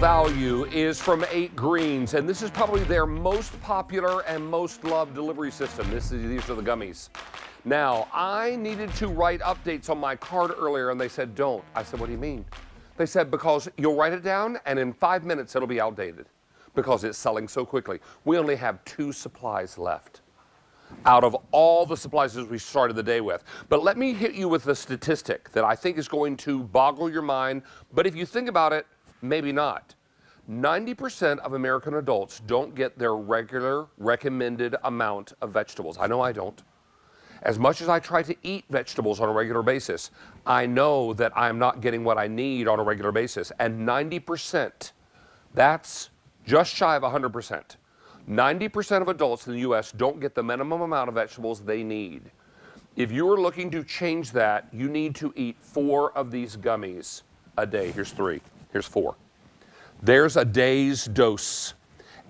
Value is from 8Greens, and this is probably their most popular and most loved delivery system. These are the gummies. Now, I needed to write updates on my card earlier, and they said, don't. I said, what do you mean? They said, because you'll write it down, and in 5 minutes, it'll be outdated because it's selling so quickly. We only have 2 supplies left out of all the supplies that we started the day with. But let me hit you with a statistic that I think is going to boggle your mind, but if you think about it, maybe not. 90% of American adults don't get their regular recommended amount of vegetables. I know I don't. As much as I try to eat vegetables on a regular basis, I know that I'm not getting what I need on a regular basis. And 90%, that's just shy of 100%. 90% of adults in the U.S. don't get the minimum amount of vegetables they need. If you are looking to change that, you need to eat 4 of these gummies a day. Here's 3. Here's 4. There's a day's dose,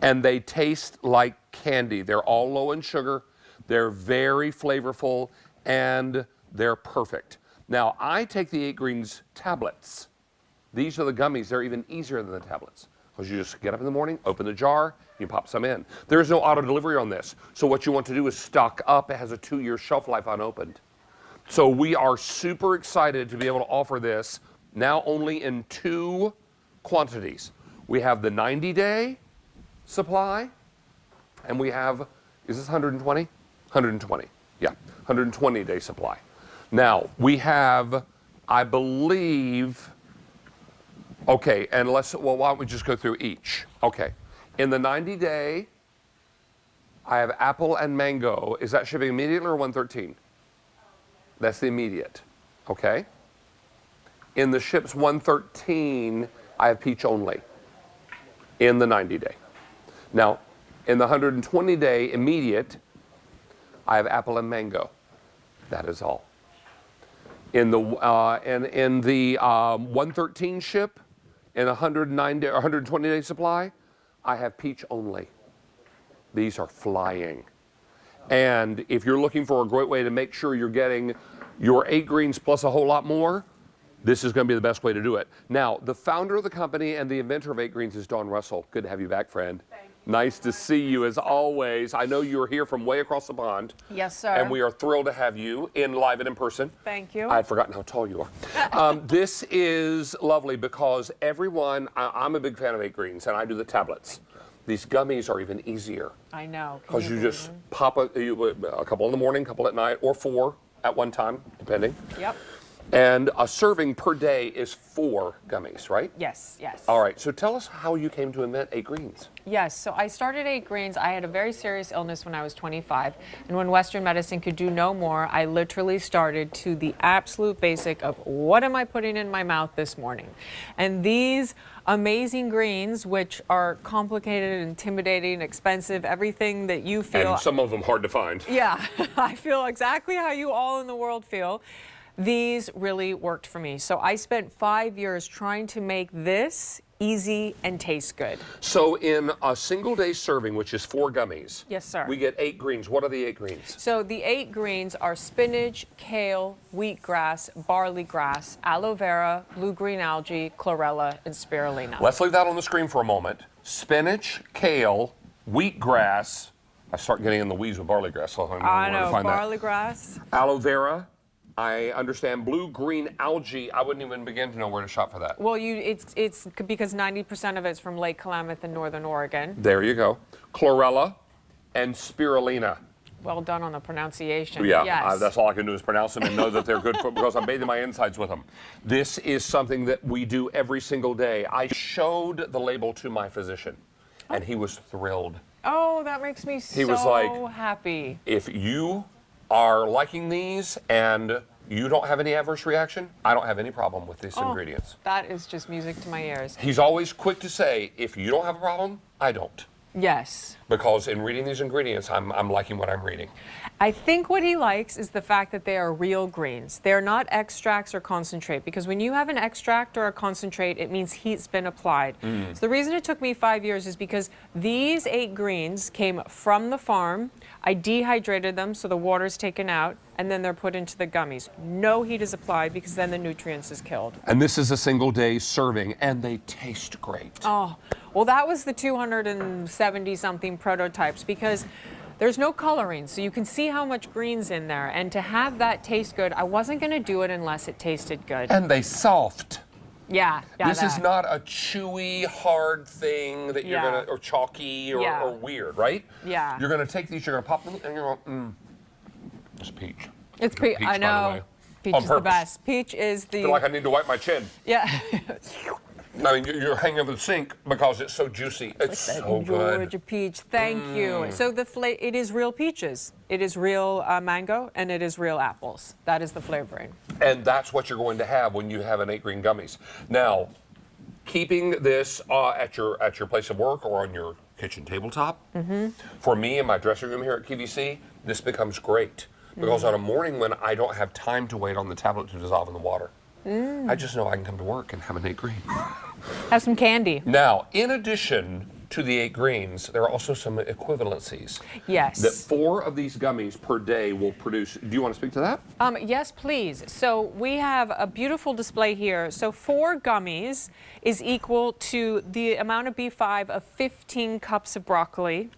and they taste like candy. They're all low in sugar, they're very flavorful, and they're perfect. Now, I take the 8Greens tablets. These are the gummies. They're even easier than the tablets because you just get up in the morning, open the jar, you pop some in. There's no auto delivery on this, so what you want to do is stock up. It has a 2-year shelf life unopened. So we are super excited to be able to offer this now only in 2 quantities. We have the 90-day supply, and we have, is this 120? 120, yeah, 120-day supply. Now, we have, I believe, okay, and why don't we just go through each? Okay, in the 90-day, I have apple and mango. Is that shipping immediately or 113? That's the immediate, okay? In the ships 113, I have peach only in the 90-day. Now, in the 120-day immediate, I have apple and mango. That is all. In the 113 ship, in 120-day supply, I have peach only. These are flying. And if you're looking for a great way to make sure you're getting your 8Greens plus a whole lot more, this is going to be the best way to do it. Now, the founder of the company and the inventor of 8Greens is Dawn Russell. Good to have you back, friend. Thank you. Nice to see you as always. I know you're here from way across the pond. Yes, sir. And we are thrilled to have you live and in person. Thank you. I had forgotten how tall you are. This is lovely because everyone, I'm a big fan of 8Greens, and I do the tablets. These gummies are even easier. I know. Because you just pop a couple in the morning, a couple at night, or 4 at one time, depending. Yep. And a serving per day is 4 gummies, right? Yes, yes. All right, so tell us how you came to invent 8Greens. Yes, so I started 8Greens. I had a very serious illness when I was 25. And when Western medicine could do no more, I literally started to the absolute basic of what am I putting in my mouth this morning? And these amazing greens, which are complicated, intimidating, expensive, everything that you feel. And some of them hard to find. Yeah, I feel exactly how you all in the world feel. These really worked for me. So I spent 5 years trying to make this easy and taste good. So in a single day serving, which is 4 gummies. Yes, sir. We get 8Greens. What are the 8Greens? So the 8Greens are spinach, kale, wheatgrass, barley grass, aloe vera, blue-green algae, chlorella, and spirulina. Let's leave that on the screen for a moment. Spinach, kale, wheatgrass. I start getting in the weeds with barley grass. So I know, barley grass. Aloe vera. I understand blue-green algae. I wouldn't even begin to know where to shop for that. Well, it's because 90% of it's from Lake Klamath in Northern Oregon. There you go. Chlorella and spirulina. Well done on the pronunciation. Yeah, yes. that's all I can do is pronounce them and know that they're good for, because I'm bathing my insides with them. This is something that we do every single day. I showed the label to my physician, and he was thrilled. Oh, that makes me He was like, happy. If you are liking these and you don't have any adverse reaction, I don't have any problem with these ingredients. That is just music to my ears. He's always quick to say, if you don't have a problem, I don't. Yes. Because in reading these ingredients, I'm liking what I'm reading. I think what he likes is the fact that they are real greens. They're not extracts or concentrate, because when you have an extract or a concentrate, it means heat's been applied. So the reason it took me 5 years is because these 8 greens came from the farm. I dehydrated them so the water's taken out, and then they're put into the gummies. No heat is applied because then the nutrients is killed. And this is a single day serving, and they taste great. Oh, well, that was the 270 something prototypes, because there's no coloring, so you can see how much green's in there. And to have that taste good, I wasn't going to do it unless it tasted good. And they soft. Yeah. This is not a chewy, hard thing that you're gonna, or chalky, or weird, right? Yeah. You're gonna take these, you're gonna pop them, and you're going, it's peach. It's peach. I by the know. way. Peach On is the purpose. best. Peach is the. I feel like I need to wipe my chin. Yeah. I mean, you're hanging over the sink because it's so juicy. It's so good. Georgia peach. Thank you. So it is real peaches. It is real mango, and it is real apples. That is the flavoring. And that's what you're going to have when you have an 8 Green Gummies. Now, keeping this at your place of work or on your kitchen tabletop, for me in my dressing room here at QVC, this becomes great. Because on a morning when I don't have time to wait on the tablet to dissolve in the water, I just know I can come to work and have an 8 Green. Have some candy. Now, in addition to the 8 greens, there are also some equivalencies. Yes. That 4 of these gummies per day will produce. Do you want to speak to that? Yes, please. So we have a beautiful display here. So 4 gummies is equal to the amount of B5 of 15 cups of broccoli.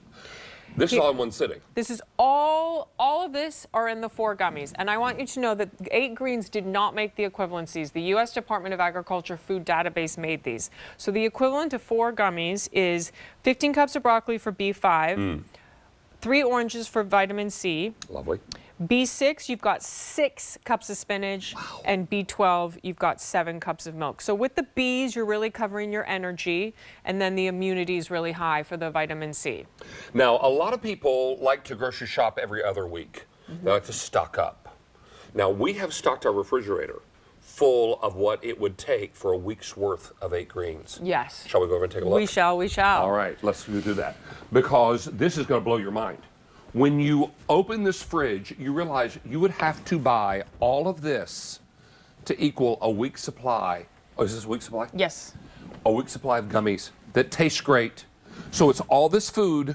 This is all in one sitting. This is all of this are in the 4 gummies. And I want you to know that 8 Greens did not make the equivalencies. The U.S. Department of Agriculture Food Database made these. So the equivalent of 4 gummies is 15 cups of broccoli for B5, 3 oranges for vitamin C. Lovely. B6, you've got 6 cups of spinach, and B12, you've got 7 cups of milk. So with the Bs, you're really covering your energy, and then the immunity is really high for the vitamin C. Now, a lot of people like to grocery shop every other week. They like to stock up. Now, we have stocked our refrigerator full of what it would take for a week's worth of 8 greens. Yes. Shall we go over and take a look? We shall, we shall. All right, let's do that. Because this is going to blow your mind. When you open this fridge, you realize you would have to buy all of this to equal a week's supply. Oh, is this a week's supply? Yes. A week's supply of gummies that taste great. So it's all this food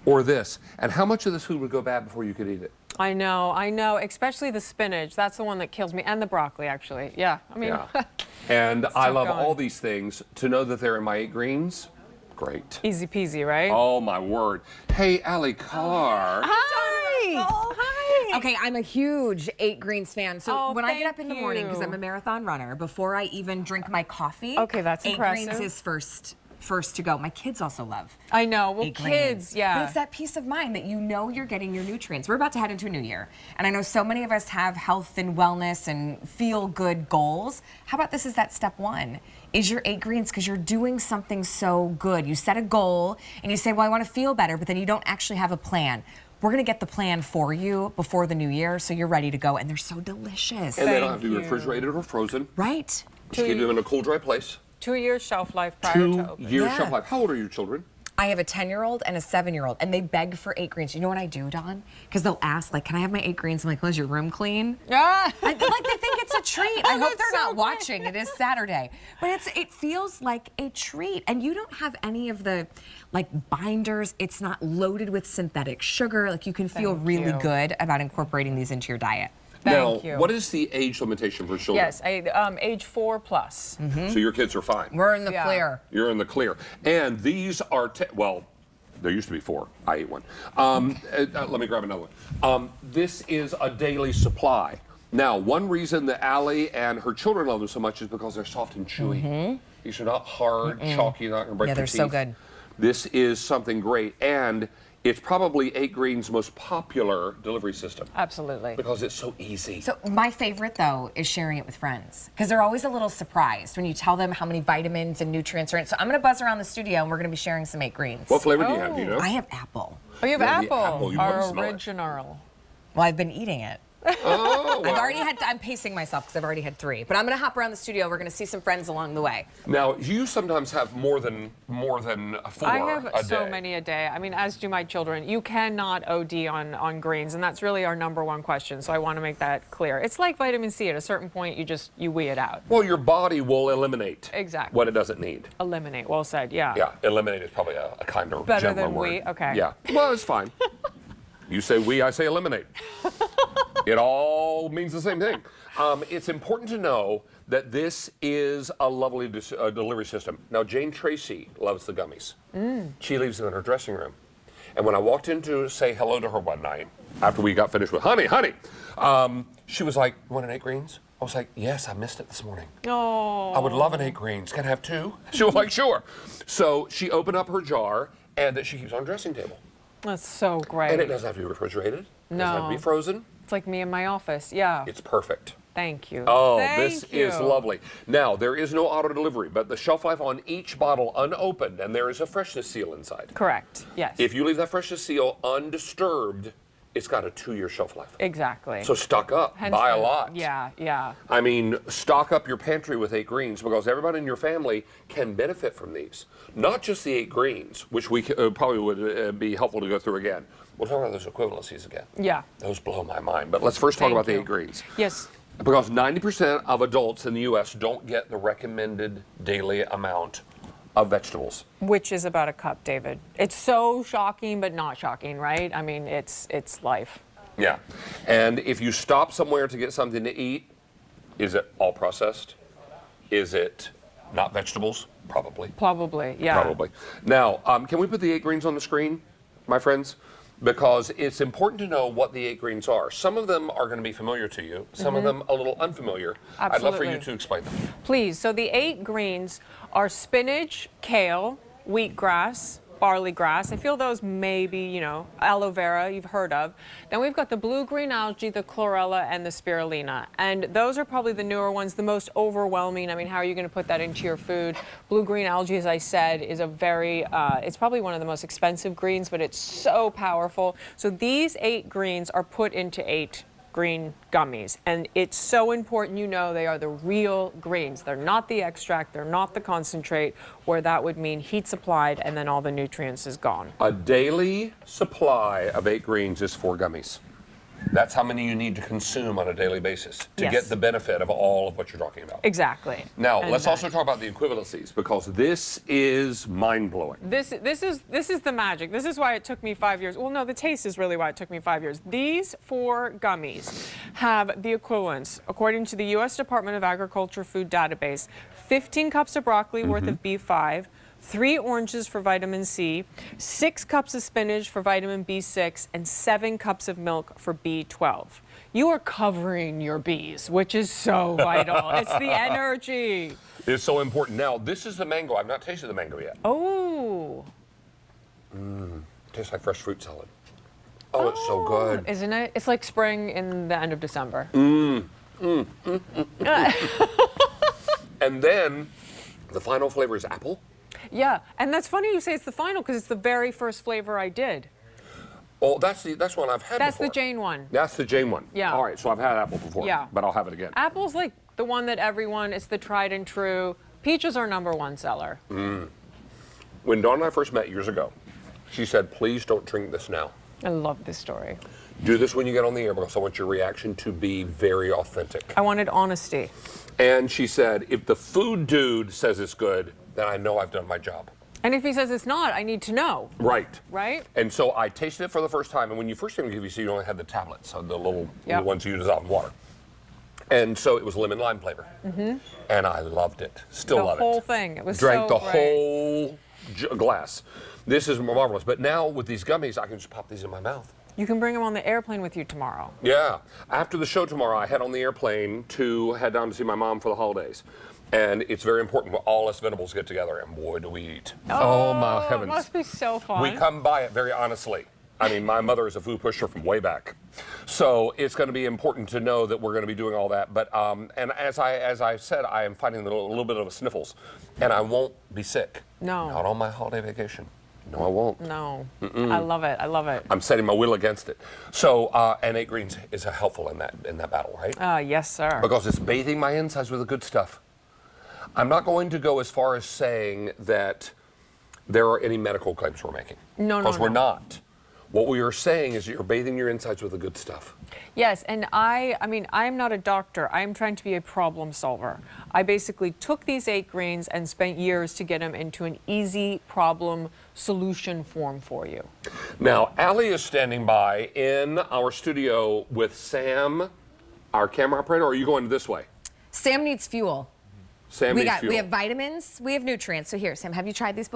or this. And how much of this food would go bad before you could eat it? I know, especially the spinach. That's the one that kills me, and the broccoli, actually. Yeah, I mean. Yeah. And I love going. all these things. To know that they're in my 8 greens, great. Easy peasy, right? Oh, my word. Hey, Allie Carr. Hi. Hi. Okay, I'm a huge 8 Greens fan. So Oh, when I get thank up in the morning, because I'm you. a marathon runner, before I even drink my coffee, Okay, that's 8 impressive. Greens is first to go. My kids also love. I know. Well, 8 kids, Greens. yeah. But it's that peace of mind that you know you're getting your nutrients. We're about to head into a new year. And I know so many of us have health and wellness and feel good goals. How about this is that step 1? Is your 8 Greens, because you're doing something so good. You set a goal and you say, well, I want to feel better, but then you don't actually have a plan. We're going to get the plan for you before the new year so you're ready to go. And they're so delicious. And they don't have Thank to be you. refrigerated or frozen. Right? Just keep them in a cool, dry place. 2 years shelf life prior 2 to opening. years Yeah. shelf life. How old are your children? I have a 10-year-old and a 7-year-old, and they beg for 8 Greens. You know what I do, Dawn? Because they'll ask, like, can I have my 8 Greens? I'm like, well, is your room clean? Ah. Like they think it's a treat. I hope That's they're so not great. watching. It is Saturday, but it feels like a treat. And you don't have any of the like binders. It's not loaded with synthetic sugar. Like you can feel Thank really you. good about incorporating these into your diet. Thank now, you. what is the age limitation for children? Yes, age 4+. So your kids are fine. We're in the Yeah. clear. You're in the clear. And these are, well, there used to be 4. I ate one. Let me grab another one. This is a daily supply. Now, one reason that Allie and her children love them so much is because they're soft and chewy. These are not hard, chalky, you're not going to break Yeah, your they're teeth. so good. This is something great. And it's probably 8 Greens' most popular delivery system Absolutely. because it's so easy. So my favorite though is sharing it with friends because they're always a little surprised when you tell them how many vitamins and nutrients are in. So I'm gonna buzz around the studio and we're gonna be sharing some 8 Greens. What flavor do you have? Do you know? I have apple. Oh, you have Yeah, the apple. apple, you wanna Our smell it. original. Well, I've been eating it. Oh, well. I'm pacing myself because I've already had 3. But I'm going to hop around the studio. We're going to see some friends along the way. Now, you sometimes have more than 4 I have a so day. many a day. I mean, as do my children. You cannot OD on greens, and that's really our #1 question. So I want to make that clear. It's like vitamin C. At a certain point, you wee it out. Well, your body will eliminate Exactly. what it doesn't need. Eliminate. Well said. Yeah. Yeah, eliminate is probably a kinder, Better gentler than word. we? Okay. Yeah. Well, it's fine. You say we, I say eliminate. It all means the same thing. It's important to know that this is a lovely delivery system. Now, Jane Tracy loves the gummies. She leaves them in her dressing room. And when I walked in to say hello to her one night, after we got finished with honey, she was like, "You want an 8Greens?" I was like, "Yes, I missed it this morning. Oh. I would love an 8Greens. Can I have 2? She was like, "Sure." So she opened up her jar, and that she keeps on her dressing table. That's so great. And it doesn't have to be refrigerated. It doesn't have to be frozen. It's like me in my office. Yeah. It's perfect. Thank you. Oh, Thank this you. is lovely. Now, there is no auto delivery, but the shelf life on each bottle unopened, and there is a freshness seal inside. Correct. Yes. If you leave that freshness seal undisturbed, it's got a 2-year shelf life. Exactly. So stock up, Hence buy a the- lot. Yeah, yeah. I mean, stock up your pantry with 8Greens because everybody in your family can benefit from these. Not just the 8Greens, which we probably would be helpful to go through again. We'll talk about those equivalencies again. Yeah. Those blow my mind. But let's first talk Thank about the you. 8Greens. Yes. Because 90% of adults in the U.S. don't get the recommended daily amount of vegetables. Which is about a cup, David. It's so shocking, but not shocking, right? I mean, it's life. Yeah. And if you stop somewhere to get something to eat, is it all processed? Is it not vegetables? Probably. Probably, yeah. Probably. Now, can we put the 8Greens on the screen, my friends? Because it's important to know what the 8Greens are. Some of them are going to be familiar to you, some of them a little unfamiliar. I'd love for you Absolutely. to explain them. Please. So the 8Greens are spinach, kale, wheatgrass, barley grass. I feel those maybe, aloe vera you've heard of. Then we've got the blue-green algae, the chlorella, and the spirulina. And those are probably the newer ones, the most overwhelming. I mean, how are you going to put that into your food? Blue-green algae, as I said, is it's probably one of the most expensive greens, but it's so powerful. So these 8Greens are put into 8Green Gummies. And it's so important they are the real greens. They're not the extract, they're not the concentrate, where that would mean heat supplied and then all the nutrients is gone. A daily supply of 8Greens is 4 gummies. That's how many you need to consume on a daily basis to Yes. get the benefit of all of what you're talking about. Exactly. Now, And let's that- also talk about the equivalencies because this is mind-blowing. This is the magic. This is why it took me 5 years. Well, no, the taste is really why it took me 5 years. These 4 gummies have the equivalents, according to the U.S. Department of Agriculture Food Database, 15 cups of broccoli worth of B5, 3 oranges for vitamin C, 6 cups of spinach for vitamin B6, and 7 cups of milk for B12. You are covering your Bs, which is so vital. It's the energy. It's so important. Now, this is the mango. I've not tasted the mango yet. Oh. Tastes like fresh fruit salad. Oh, it's so good. Isn't it? It's like spring in the end of December. And then the final flavor is apple. Yeah, and that's funny you say it's the final because it's the very first flavor I did. Oh, that's one I've had That's before. the Jane one. That's the Jane one. Yeah. All right, so I've had apple before. Yeah. But I'll have it again. Apple's like the one that it's the tried and true. Peach is our #1 seller. When Dawn and I first met years ago, she said, "Please don't drink this now. I love this story. Do this when you get on the air because I want your reaction to be very authentic." I wanted honesty. And she said, "If the food dude says it's good, then I know I've done my job." And if he says it's not, I need to know, Right. right? And so I tasted it for the first time, and when you first came to QVC, you only had the tablets, so the little Yep. ones you dissolve in water. And so it was lemon lime flavor. And I loved it. Still The love whole it. thing. It was Drank so the great. whole glass. This is marvelous. But now with these gummies, I can just pop these in my mouth. You can bring them on the airplane with you tomorrow. Yeah. After the show tomorrow, I head on the airplane to head down to see my mom for the holidays. And it's very important when all us Venables get together, and boy, do we eat. Oh, my It heavens. must be so fun. We come by it very honestly. I mean, my mother is a food pusher from way back. So it's going to be important to know that we're going to be doing all that. But, and as I said, I am fighting a little bit of a sniffles. And I won't be sick. No. Not on my holiday vacation. No, I won't. No. I love it. I love it. I'm setting my will against it. So, and 8Greens is helpful in that battle, right? Yes, sir. Because it's bathing my insides with the good stuff. I'm not going to go as far as saying that there are any medical claims we're making. No, because we're no. not. What we are saying is that you're bathing your insides with the good stuff. Yes, and I mean, I'm not a doctor. I'm trying to be a problem solver. I basically took these 8Greens and spent years to get them into an easy problem solution form for you. Now, Allie is standing by in our studio with Sam, our camera operator, or are you going this way? Sam needs fuel. Sam needs fuel. We have vitamins, we have nutrients. So here, Sam, have you tried these before?